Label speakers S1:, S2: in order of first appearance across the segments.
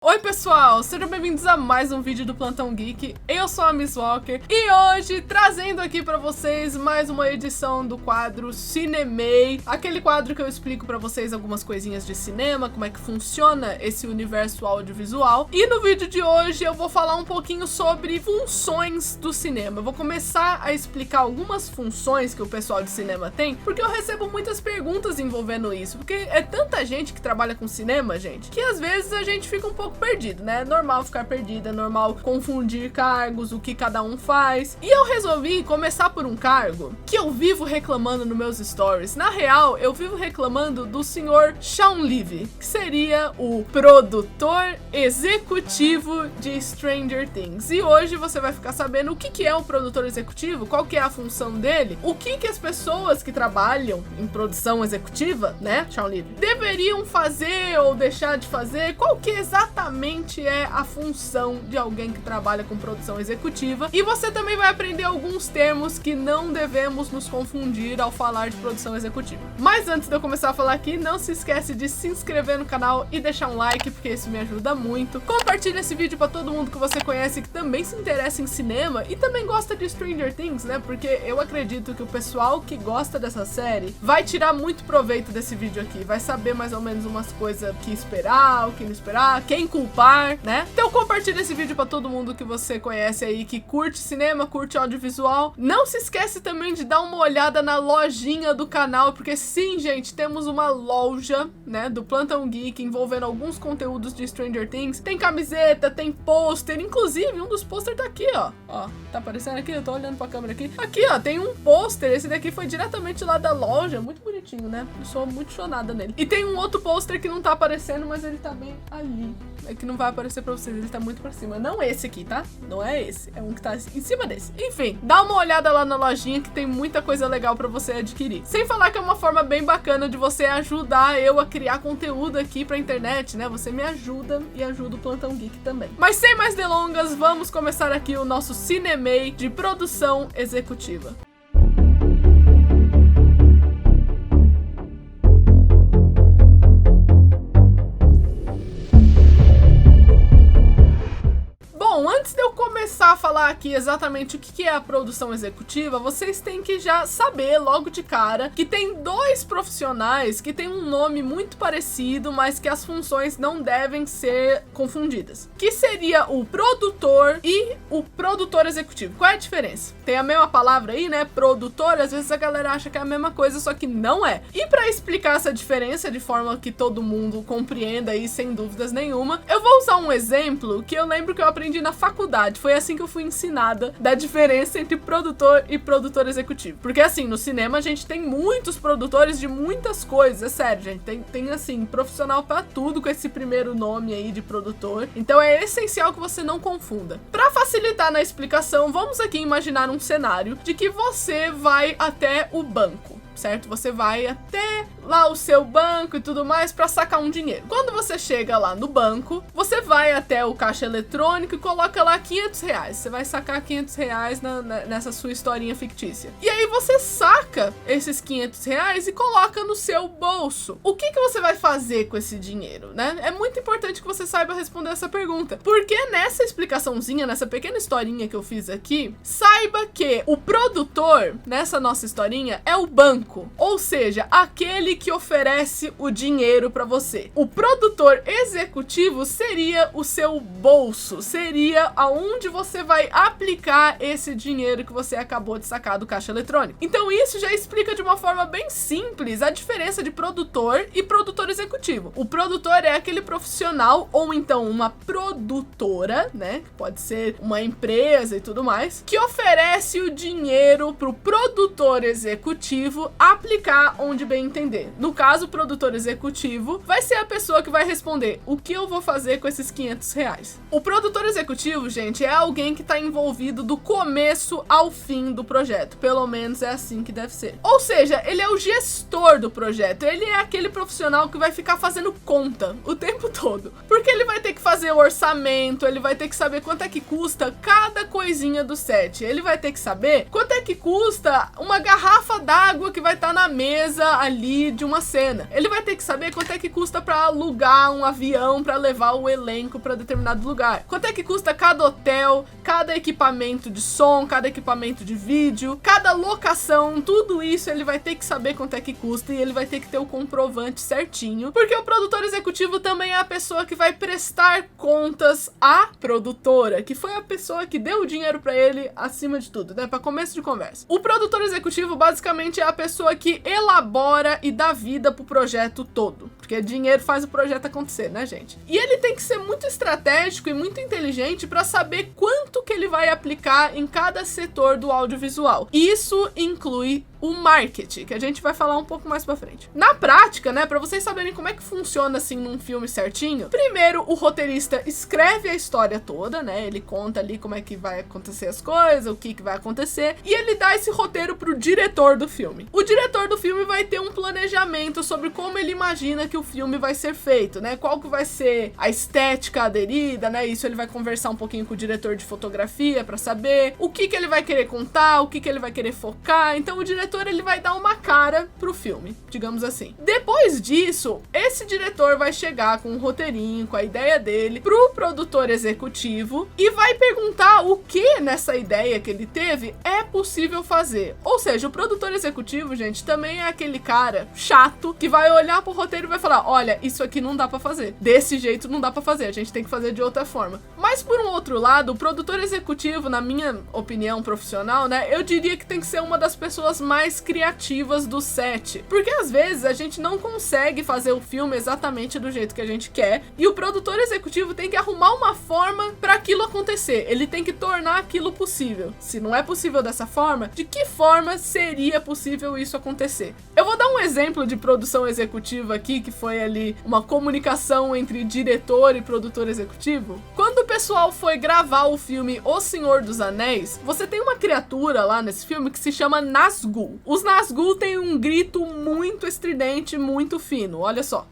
S1: Oi pessoal, sejam bem-vindos a mais um vídeo do Plantão Geek. Eu sou a Miss Walker e hoje trazendo aqui pra vocês mais uma edição do quadro Cinemei, aquele quadro que eu explico pra vocês algumas coisinhas de cinema, como é que funciona esse universo audiovisual. E no vídeo de hoje eu vou falar um pouquinho sobre funções do cinema. Eu vou começar a explicar algumas funções que o pessoal de cinema tem, porque eu recebo muitas perguntas envolvendo isso, porque é tanta gente que trabalha com cinema, gente, que às vezes a gente fica um pouco perdido, né? É normal ficar perdido, é normal confundir cargos, o que cada um faz. E eu resolvi começar por um cargo que eu vivo reclamando nos meus stories. Na real, eu vivo reclamando do senhor Shawn Levy, que seria o produtor executivo de Stranger Things. E hoje você vai ficar sabendo o que é o produtor executivo, qual que é a função dele, o que as pessoas que trabalham em produção executiva, né, Shawn Levy, deveriam fazer ou deixar de fazer, qual que exatamente é a função de alguém que trabalha com produção executiva. E você também vai aprender alguns termos que não devemos nos confundir ao falar de produção executiva. Mas antes de eu começar a falar aqui, não se esquece de se inscrever no canal e deixar um like, porque isso me ajuda muito. Compartilha esse vídeo para todo mundo que você conhece que também se interessa em cinema e também gosta de Stranger Things, né? Porque eu acredito que o pessoal que gosta dessa série vai tirar muito proveito desse vídeo aqui, vai saber mais ou menos umas coisas que esperar, o que não esperar, quem culpar, né? Então compartilha esse vídeo pra todo mundo que você conhece aí, que curte cinema, curte audiovisual. Não se esquece também de dar uma olhada na lojinha do canal, porque sim, gente, temos uma loja, né, do Plantão Geek, envolvendo alguns conteúdos de Stranger Things. Tem camiseta, tem pôster, inclusive um dos pôster tá aqui, ó. Ó, tá aparecendo aqui? Eu tô olhando pra câmera aqui. Aqui, ó, tem um pôster, esse daqui foi diretamente lá da loja, muito bonitinho, né? Eu sou muito chonada nele. E tem um outro pôster que não tá aparecendo, mas ele tá bem ali. É que não vai aparecer pra vocês, ele tá muito pra cima. Não esse aqui, tá? Não é esse, é um que tá em cima desse. Enfim, dá uma olhada lá na lojinha que tem muita coisa legal pra você adquirir. Sem falar que é uma forma bem bacana de você ajudar eu a criar conteúdo aqui pra internet, né? Você me ajuda e ajuda o Plantão Geek também. Mas sem mais delongas, vamos começar aqui o nosso Cinemei de produção executiva. Bom, antes de eu começar a falar aqui exatamente o que é a produção executiva, vocês têm que já saber logo de cara que tem dois profissionais que têm um nome muito parecido, mas que as funções não devem ser confundidas. Que seria o produtor e o produtor executivo. Qual é a diferença? Tem a mesma palavra aí, né? Produtor, às vezes a galera acha que é a mesma coisa, só que não é. E para explicar essa diferença de forma que todo mundo compreenda aí sem dúvidas nenhuma, eu vou usar um exemplo que eu lembro que eu aprendi na faculdade. Foi assim que eu fui ensinada da diferença entre produtor e produtor executivo. Porque assim, no cinema a gente tem muitos produtores de muitas coisas, é sério, gente. Tem assim, profissional pra tudo com esse primeiro nome aí de produtor. Então é essencial que você não confunda. Pra facilitar na explicação, vamos aqui imaginar um cenário de que você vai até o banco, certo? Você vai até lá o seu banco e tudo mais para sacar um dinheiro. Quando você chega lá no banco, você vai até o caixa eletrônico e coloca lá 500 reais. Você vai sacar 500 reais nessa sua historinha fictícia. E aí você saca esses 500 reais e coloca no seu bolso. O que você vai fazer com esse dinheiro, né? É muito importante que você saiba responder essa pergunta. Porque nessa explicaçãozinha, nessa pequena historinha que eu fiz aqui, saiba que o produtor, nessa nossa historinha, é o banco. Ou seja, aquele que oferece o dinheiro para você. O produtor executivo seria o seu bolso, seria aonde você vai aplicar esse dinheiro que você acabou de sacar do caixa eletrônico. Então isso já explica de uma forma bem simples a diferença de produtor e produtor executivo. O produtor é aquele profissional ou então uma produtora, né, que pode ser uma empresa e tudo mais, que oferece o dinheiro pro produtor executivo aplicar onde bem entender. No caso, o produtor executivo vai ser a pessoa que vai responder o que eu vou fazer com esses 500 reais. O produtor executivo, gente, é alguém que está envolvido do começo ao fim do projeto. Pelo menos é assim que deve ser. Ou seja, ele é o gestor do projeto. Ele é aquele profissional que vai ficar fazendo conta o tempo todo. Porque ele vai ter que fazer o orçamento, ele vai ter que saber quanto é que custa cada coisinha do set. Ele vai ter que saber quanto é que custa uma garrafa d'água que vai estar na mesa ali ali de uma cena. Ele vai ter que saber quanto é que custa pra alugar um avião pra levar o elenco pra determinado lugar. Quanto é que custa cada hotel, cada equipamento de som, cada equipamento de vídeo, cada locação, tudo isso ele vai ter que saber quanto é que custa e ele vai ter que ter o comprovante certinho, porque o produtor executivo também é a pessoa que vai prestar contas à produtora, que foi a pessoa que deu o dinheiro pra ele acima de tudo, né, pra começo de conversa. O produtor executivo basicamente é a pessoa que elabora e dá vida pro projeto todo, porque dinheiro faz o projeto acontecer, né, gente? E ele tem que ser muito estratégico e muito inteligente pra saber quanto que ele vai aplicar em cada setor do audiovisual. Isso inclui o marketing, que a gente vai falar um pouco mais pra frente. Na prática, né, pra vocês saberem como é que funciona assim num filme certinho, primeiro o roteirista escreve a história toda, né, ele conta ali como é que vai acontecer as coisas, o que vai acontecer, e ele dá esse roteiro pro diretor do filme. O diretor do filme vai ter um planejamento sobre como ele imagina que o filme vai ser feito, né, qual que vai ser a estética aderida, né, isso ele vai conversar um pouquinho com o diretor de fotografia pra saber o que ele vai querer contar, o que ele vai querer focar. Então o diretor ele vai dar uma cara pro filme, digamos assim. Depois disso, esse diretor vai chegar com um roteirinho, com a ideia dele, pro produtor executivo e vai perguntar o que nessa ideia que ele teve é possível fazer. Ou seja, o produtor executivo, gente, também é aquele cara chato que vai olhar pro roteiro e vai falar: olha, isso aqui não dá pra fazer. Desse jeito não dá pra fazer, a gente tem que fazer de outra forma. Mas por um outro lado, o produtor executivo, na minha opinião profissional, né, eu diria que tem que ser uma das pessoas mais criativas do set, porque às vezes a gente não consegue fazer o filme exatamente do jeito que a gente quer, e o produtor executivo tem que arrumar uma forma para aquilo acontecer, ele tem que tornar aquilo possível. Se não é possível dessa forma, de que forma seria possível isso acontecer? Eu vou dar um exemplo de produção executiva aqui, que foi ali uma comunicação entre diretor e produtor executivo. Quando o pessoal foi gravar o filme O Senhor dos Anéis, você tem uma criatura lá nesse filme que se chama Nazgûl. Os Nazgûl têm um grito muito estridente, muito fino, olha só.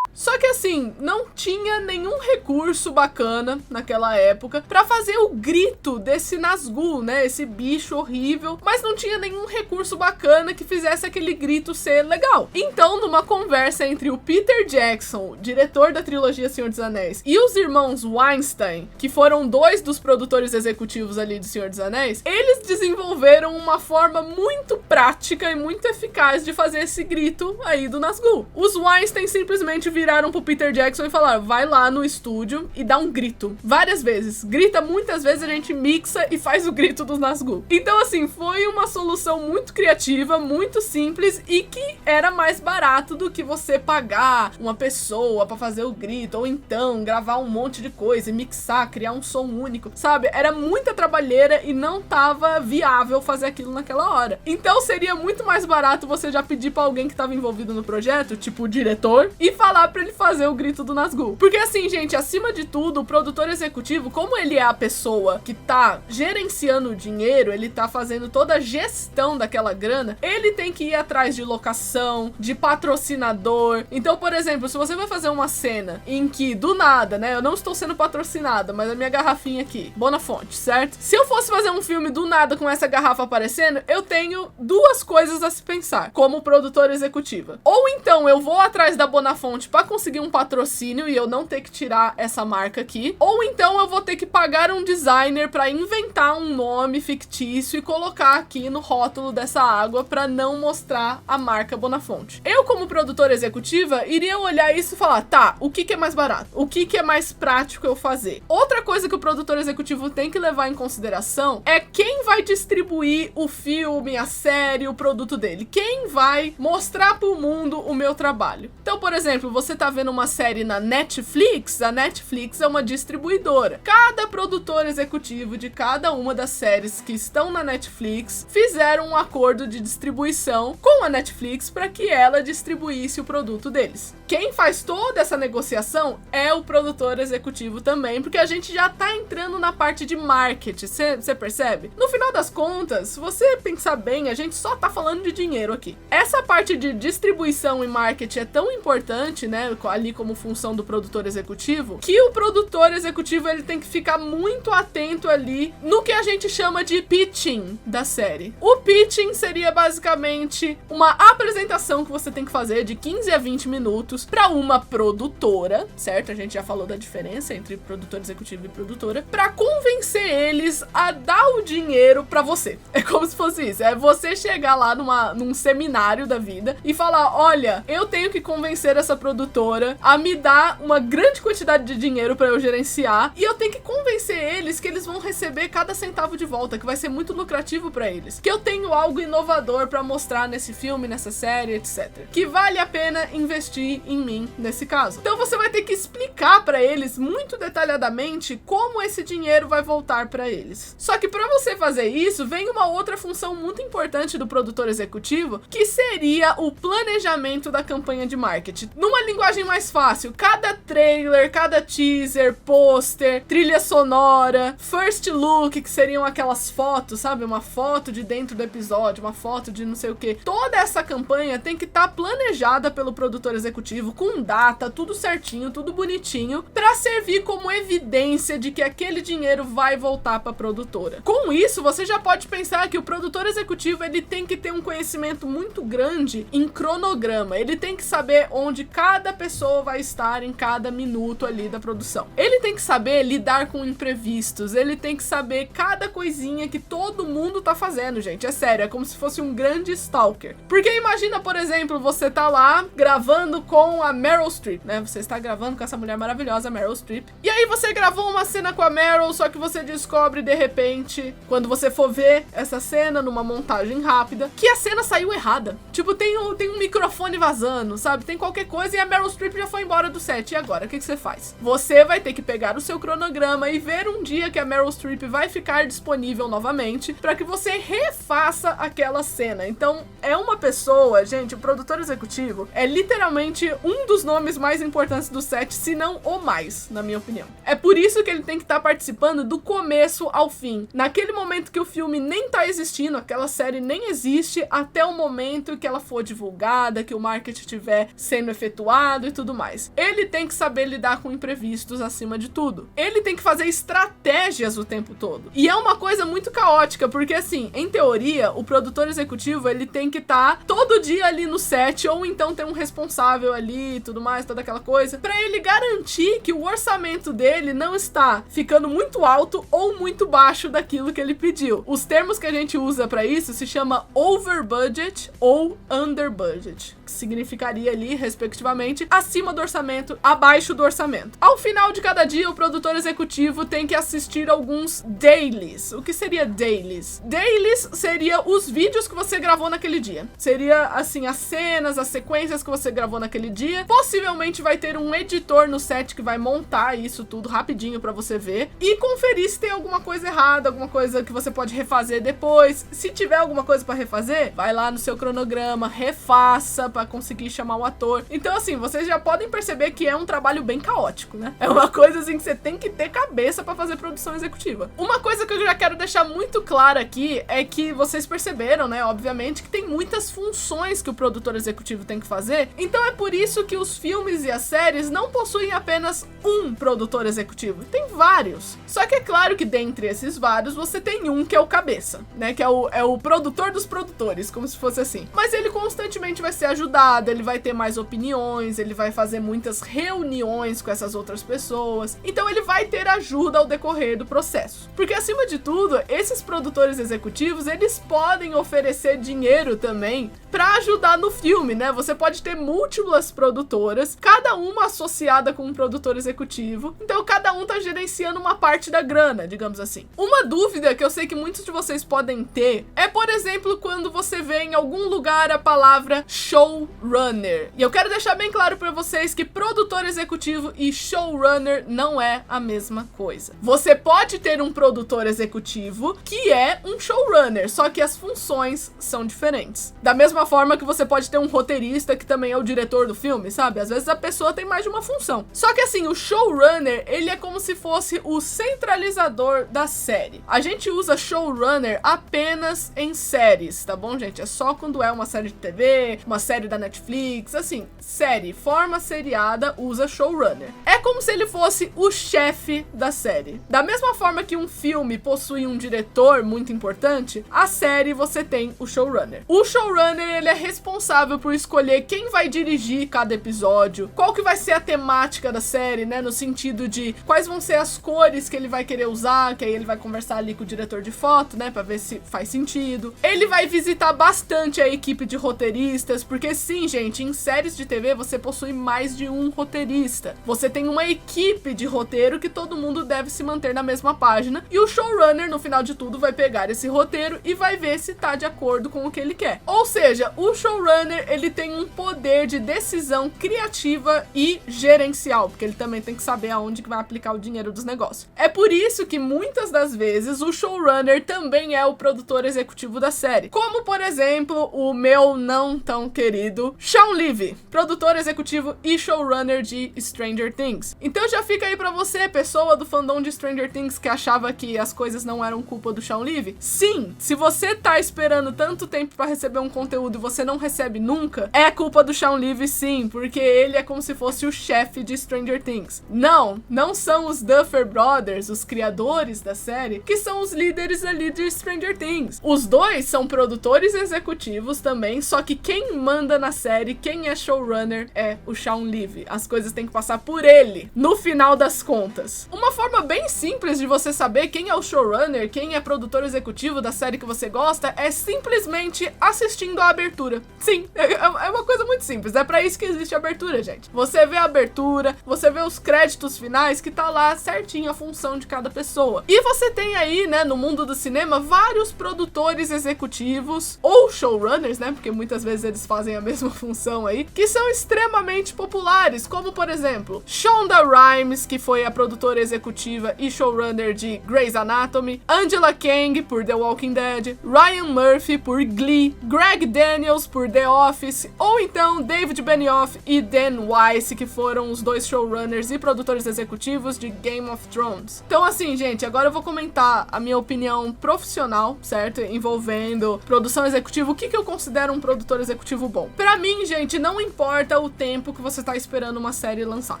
S1: Só que assim, não tinha nenhum recurso bacana naquela época pra fazer o grito desse Nazgûl, né? Esse bicho horrível, mas não tinha nenhum recurso bacana que fizesse aquele grito ser legal. Então, numa conversa entre o Peter Jackson, diretor da trilogia Senhor dos Anéis, e os irmãos Weinstein, que foram dois dos produtores executivos ali de Senhor dos Anéis, eles desenvolveram uma forma muito prática e muito eficaz de fazer esse grito aí do Nazgûl. Os Weinstein simplesmente viraram pro Peter Jackson e falaram: vai lá no estúdio e dá um grito. Várias vezes. Grita muitas vezes, a gente mixa e faz o grito dos Nazgûl. Então assim, foi uma solução muito criativa, muito simples e que era mais barato do que você pagar uma pessoa pra fazer o grito, ou então gravar um monte de coisa e mixar, criar um som único, sabe? Era muita trabalheira e não tava viável fazer aquilo naquela hora. Então seria muito mais barato você já pedir pra alguém que tava envolvido no projeto, tipo o diretor, e falar pra ele fazer o grito do Nazgûl. Porque assim, gente, acima de tudo, o produtor executivo, como ele é a pessoa que tá gerenciando o dinheiro, ele tá fazendo toda a gestão daquela grana, ele tem que ir atrás de locação, de patrocinador. Então, por exemplo, se você vai fazer uma cena em que, do nada, né, eu não estou sendo patrocinada, mas a minha garrafinha aqui, Bonafonte, certo? Se eu fosse fazer um filme do nada com essa garrafa aparecendo, eu tenho duas coisas a se pensar, como produtora executiva. Ou então eu vou atrás da Bonafonte pra conseguir um patrocínio e eu não ter que tirar essa marca aqui, ou então eu vou ter que pagar um designer pra inventar um nome fictício e colocar aqui no rótulo dessa água pra não mostrar a marca Bonafonte. Eu, como produtora executiva, iria olhar isso e falar: tá, o que é mais barato? O que é mais prático eu fazer? Outra coisa que o produtor executivo tem que levar em consideração é quem vai distribuir o filme, a série, o produto dele. Quem vai mostrar pro mundo o meu trabalho. Então, por exemplo, você tá vendo uma série na Netflix, a Netflix é uma distribuidora. Cada produtor executivo de cada uma das séries que estão na Netflix fizeram um acordo de distribuição com a Netflix para que ela distribuísse o produto deles. Quem faz toda essa negociação é o produtor executivo também, porque a gente já tá entrando na parte de marketing, você percebe? No final das contas, se você pensar bem, a gente só tá falando de dinheiro aqui. Essa parte de distribuição e marketing é tão importante, né? A ali como função do produtor executivo, que o produtor executivo ele tem que ficar muito atento ali no que a gente chama de pitching da série. O pitching seria basicamente uma apresentação que você tem que fazer de 15 a 20 minutos para uma produtora, certo? A gente já falou da diferença entre produtor executivo e produtora, para convencer eles a dar o dinheiro para você. É como se fosse isso, é você chegar lá num seminário da vida e falar, olha, eu tenho que convencer essa produtora a me dar uma grande quantidade de dinheiro para eu gerenciar e eu tenho que convencer eles que eles vão receber cada centavo de volta, que vai ser muito lucrativo para eles, que eu tenho algo inovador para mostrar nesse filme, nessa série, etc. Que vale a pena investir em mim nesse caso. Então você vai ter que explicar para eles muito detalhadamente como esse dinheiro vai voltar para eles. Só que para você fazer isso, vem uma outra função muito importante do produtor executivo, que seria o planejamento da campanha de marketing. Numa linguagem mais fácil, cada trailer, cada teaser, pôster, trilha sonora, first look, que seriam aquelas fotos, sabe? Uma foto de dentro do episódio, uma foto de não sei o que. Toda essa campanha tem que estar planejada pelo produtor executivo, com data, tudo certinho, tudo bonitinho, para servir como evidência de que aquele dinheiro vai voltar para a produtora. Com isso, você já pode pensar que o produtor executivo ele tem que ter um conhecimento muito grande em cronograma. Ele tem que saber onde cada pessoa vai estar em cada minuto ali da produção. Ele tem que saber lidar com imprevistos. Ele tem que saber cada coisinha que todo mundo tá fazendo, gente. É sério, é como se fosse um grande stalker. Porque imagina, por exemplo, você tá lá gravando com a Meryl Streep, né? Você está gravando com essa mulher maravilhosa, Meryl Streep. E aí você gravou uma cena com a Meryl, só que você descobre de repente, quando você for ver essa cena numa montagem rápida, que a cena saiu errada. Tipo, tem um microfone vazando, sabe? Tem qualquer coisa e a Meryl Streep já foi embora do set. E agora, o que você faz? Você vai ter que pegar o seu cronograma e ver um dia que a Meryl Streep vai ficar disponível novamente para que você refaça aquela cena. Então, é uma pessoa, gente, o produtor executivo é literalmente um dos nomes mais importantes do set, se não o mais, na minha opinião. É por isso que ele tem que estar participando do começo ao fim. Naquele momento que o filme nem tá existindo, aquela série nem existe, até o momento que ela for divulgada, que o marketing estiver sendo efetuado e tudo mais. Ele tem que saber lidar com imprevistos acima de tudo. Ele tem que fazer estratégias o tempo todo. E é uma coisa muito caótica, porque assim, em teoria, o produtor executivo, ele tem que estar todo dia ali no set, ou então ter um responsável ali e tudo mais, toda aquela coisa, pra ele garantir que o orçamento dele não está ficando muito alto ou muito baixo daquilo que ele pediu. Os termos que a gente usa pra isso se chama over budget ou under budget, que significaria ali, respectivamente, acima do orçamento, abaixo do orçamento. Ao final de cada dia, o produtor executivo tem que assistir alguns dailies. O que seria dailies? Dailies seria os vídeos que você gravou naquele dia. Seria, assim, as cenas, as sequências que você gravou naquele dia. Possivelmente vai ter um editor no set que vai montar isso tudo rapidinho pra você ver e conferir se tem alguma coisa errada, alguma coisa que você pode refazer depois. Se tiver alguma coisa pra refazer, vai lá no seu cronograma, refaça pra conseguir chamar o ator. Então, assim, vocês já podem perceber que é um trabalho bem caótico, né? É uma coisa, assim, que você tem que ter cabeça pra fazer produção executiva. Uma coisa que eu já quero deixar muito clara aqui é que vocês perceberam, né, obviamente, que tem muitas funções que o produtor executivo tem que fazer. Então é por isso que os filmes e as séries não possuem apenas um produtor executivo. Tem vários. Só que é claro que dentre esses vários, você tem um que é o cabeça, né? Que é o produtor dos produtores, como se fosse assim. Mas ele constantemente vai ser ajudado, ele vai ter mais opiniões, ele vai fazer muitas reuniões com essas outras pessoas. Então ele vai ter ajuda ao decorrer do processo. Porque acima de tudo, esses produtores executivos, eles podem oferecer dinheiro também para ajudar no filme, né? Você pode ter múltiplas produtoras, cada uma associada com um produtor executivo. Então cada um tá gerenciando uma parte da grana, digamos assim. Uma dúvida que eu sei que muitos de vocês podem ter é, por exemplo, quando você vê em algum lugar a palavra showrunner. E eu quero deixar bem claro para vocês que produtor executivo e showrunner não é a mesma coisa. Você pode ter um produtor executivo que é um showrunner, só que as funções são diferentes. Da mesma forma que você pode ter um roteirista que também é o diretor do filme, sabe? Às vezes a pessoa tem mais de uma função. Só que assim, o showrunner, ele é como se fosse o centralizador da série. A gente usa showrunner apenas em séries, tá bom, gente? É só quando é uma série de TV, uma série série da Netflix, assim, série, forma seriada, usa showrunner. É como se ele fosse o chefe da série. Da mesma forma que um filme possui um diretor muito importante, a série você tem o showrunner. O showrunner, ele é responsável por escolher quem vai dirigir cada episódio, qual que vai ser a temática da série, né, no sentido de quais vão ser as cores que ele vai querer usar, que aí ele vai conversar ali com o diretor de foto, né, pra ver se faz sentido. Ele vai visitar bastante a equipe de roteiristas, porque sim, gente, em séries de TV você possui mais de um roteirista. Você tem uma equipe de roteiro que todo mundo deve se manter na mesma página, e o showrunner, no final de tudo, vai pegar esse roteiro e vai ver se tá de acordo com o que ele quer. Ou seja, o showrunner, ele tem um poder de decisão criativa e gerencial, porque ele também tem que saber aonde que vai aplicar o dinheiro dos negócios. É por isso que muitas das vezes o showrunner também é o produtor executivo da série. Como, por exemplo, o meu não tão querido Shawn Levy, produtor executivo e showrunner de Stranger Things. Então já fica aí pra você, pessoa do fandom de Stranger Things, que achava que as coisas não eram culpa do Shawn Levy. Sim, se você tá esperando tanto tempo pra receber um conteúdo e você não recebe nunca, é culpa do Shawn Levy sim, porque ele é como se fosse o chefe de Stranger Things. Não são os Duffer Brothers, os criadores da série, que são os líderes ali de Stranger Things. Os dois são produtores executivos também, só que quem manda na série, quem é showrunner, é o Shawn Levy. As coisas têm que passar por ele, no final das contas. Uma forma bem simples de você saber quem é o showrunner, quem é produtor executivo da série que você gosta, é simplesmente assistindo a abertura. Sim, é uma coisa muito simples, é pra isso que existe a abertura, gente. Você vê a abertura, você vê os créditos finais, que tá lá certinho a função de cada pessoa. E você tem aí, né, no mundo do cinema, vários produtores executivos, ou showrunners, né, porque muitas vezes eles fazem a mesma função aí, que são extremamente populares, como, por exemplo, Shonda Rhimes, que foi a produtora executiva e showrunner de Grey's Anatomy, Angela Kang, por The Walking Dead, Ryan Murphy, por Glee, Greg Daniels, por The Office, ou então David Benioff e Dan Weiss, que foram os dois showrunners e produtores executivos de Game of Thrones. Então assim, gente, agora eu vou comentar a minha opinião profissional, certo? Envolvendo produção executiva, o que eu considero um produtor executivo bom. Pra mim, gente, não importa o tempo que você tá esperando uma série lançar.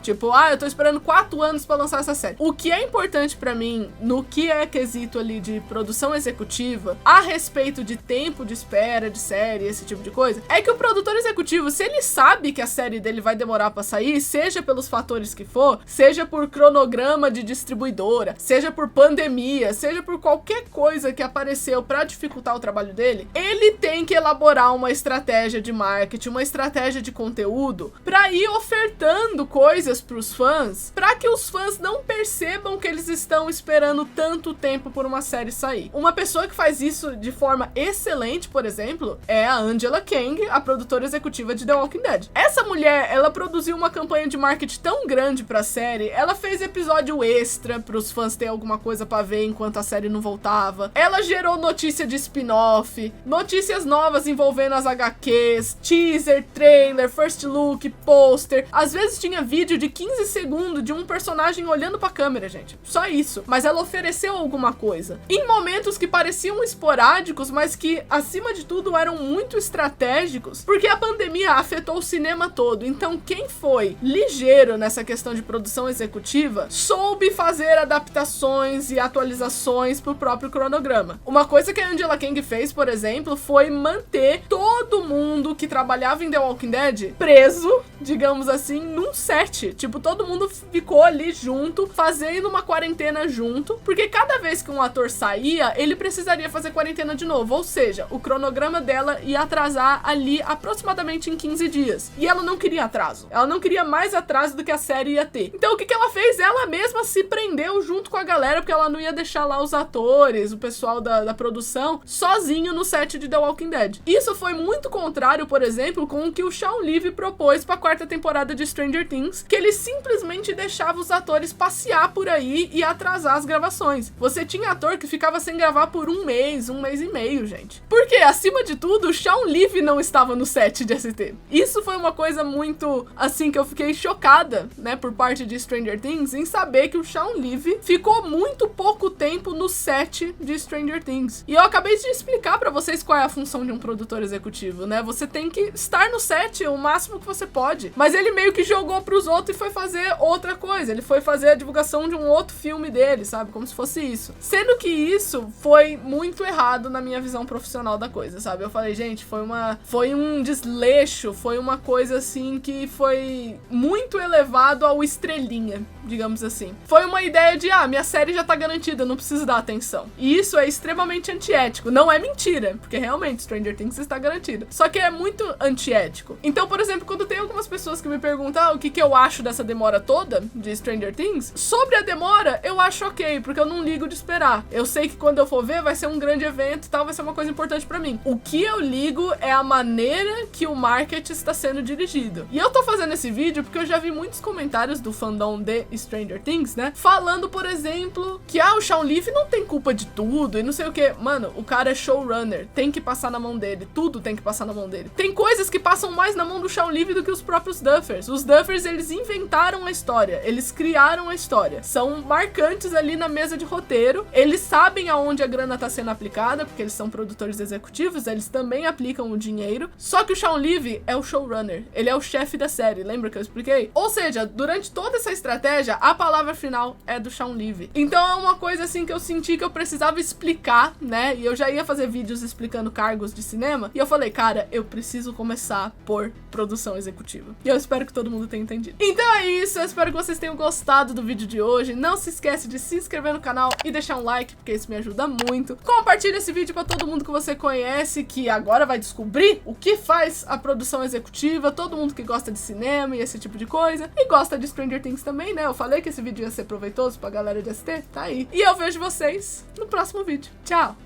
S1: Tipo, eu tô esperando 4 anos pra lançar essa série. O que é importante pra mim, no que é quesito ali de produção executiva, a respeito de tempo de espera de série, esse tipo de coisa, é que o produtor executivo, se ele sabe que a série dele vai demorar pra sair, seja pelos fatores que for, seja por cronograma de distribuidora, seja por pandemia, seja por qualquer coisa que apareceu pra dificultar o trabalho dele, ele tem que elaborar uma estratégia de marketing, uma estratégia de conteúdo pra ir ofertando coisas pros fãs, pra que os fãs não percebam que eles estão esperando tanto tempo por uma série sair. Uma pessoa que faz isso de forma excelente, por exemplo, é a Angela Kang, a produtora executiva de The Walking Dead. Essa mulher, ela produziu uma campanha de marketing tão grande pra série, ela fez episódio extra pros fãs ter alguma coisa pra ver enquanto a série não voltava, ela gerou notícia de spin-off, notícias novas envolvendo as HQs, teaser, trailer, first look, pôster, às vezes tinha vídeo de 15 segundos de um personagem olhando pra câmera, gente. Só isso. Mas ela ofereceu alguma coisa. Em momentos que pareciam esporádicos, mas que, acima de tudo, eram muito estratégicos, porque a pandemia afetou o cinema todo. Então, quem foi ligeiro nessa questão de produção executiva, soube fazer adaptações e atualizações pro próprio cronograma. Uma coisa que a Angela Kang fez, por exemplo, foi manter todo mundo que trabalhava em The Walking Dead preso, digamos assim, num set. Tipo, todo mundo ficou ali junto, fazendo uma quarentena junto, porque cada vez que um ator saía, ele precisaria fazer quarentena de novo. Ou seja, o cronograma dela ia atrasar ali aproximadamente em 15 dias. E ela não queria atraso. Ela não queria mais atraso do que a série ia ter. Então, o que ela fez? Ela mesma se prendeu junto com a galera, porque ela não ia deixar lá os atores, o pessoal da produção, sozinho no set de The Walking Dead. Isso foi muito contrário, por exemplo, com o que o Shawn Levy propôs pra 4ª temporada de Stranger Things, que ele simplesmente simplesmente deixava os atores passear por aí e atrasar as gravações. Você tinha ator que ficava sem gravar por um mês e meio, gente. Porque, acima de tudo, o Shawn Levy não estava no set de ST. Isso foi uma coisa muito, assim, que eu fiquei chocada, né, por parte de Stranger Things, em saber que o Shawn Levy ficou muito pouco tempo no set de Stranger Things. E eu acabei de explicar pra vocês qual é a função de um produtor executivo, né? Você tem que estar no set o máximo que você pode. Mas ele meio que jogou pros outros e foi fazer outra coisa. Ele foi fazer a divulgação de um outro filme dele, sabe? Como se fosse isso. Sendo que isso foi muito errado na minha visão profissional da coisa, sabe? Eu falei, gente, foi um desleixo, foi uma coisa assim que foi muito elevado ao estrelinha, digamos assim. Foi uma ideia de, minha série já tá garantida, eu não preciso dar atenção. E isso é extremamente antiético. Não é mentira, porque realmente Stranger Things está garantida. Só que é muito antiético. Então, por exemplo, quando tem algumas pessoas que me perguntam o que eu acho dessa demora toda de Stranger Things, sobre a demora, eu acho ok, porque eu não ligo de esperar. Eu sei que quando eu for ver, vai ser um grande evento e tal, vai ser uma coisa importante pra mim. O que eu ligo é a maneira que o marketing está sendo dirigido. E eu tô fazendo esse vídeo porque eu já vi muitos comentários do fandom de Stranger Things, né, falando, por exemplo, que o Shawn Levy não tem culpa de tudo e não sei o que. Mano, o cara é showrunner, tem que passar na mão dele, tudo tem que passar na mão dele. Tem coisas que passam mais na mão do Shawn Levy do que os próprios Duffers. Os Duffers, eles inventaram a história, eles criaram a história, são marcantes ali na mesa de roteiro, eles sabem aonde a grana tá sendo aplicada, porque eles são produtores executivos, eles também aplicam o dinheiro, só que o Shawn Levy é o showrunner, ele é o chefe da série, lembra que eu expliquei? Ou seja, durante toda essa estratégia, a palavra final é do Shawn Levy. Então é uma coisa assim que eu senti que eu precisava explicar, né, e eu já ia fazer vídeos explicando cargos de cinema, e eu falei, cara, eu preciso começar por produção executiva. E eu espero que todo mundo tenha entendido. Então é isso, eu espero que vocês tenham gostado do vídeo de hoje. Não se esquece de se inscrever no canal e deixar um like, porque isso me ajuda muito. Compartilha esse vídeo pra todo mundo que você conhece, que agora vai descobrir o que faz a produção executiva, todo mundo que gosta de cinema e esse tipo de coisa, e gosta de Stranger Things também, né? Eu falei que esse vídeo ia ser proveitoso pra galera de ST, tá aí. E eu vejo vocês no próximo vídeo. Tchau!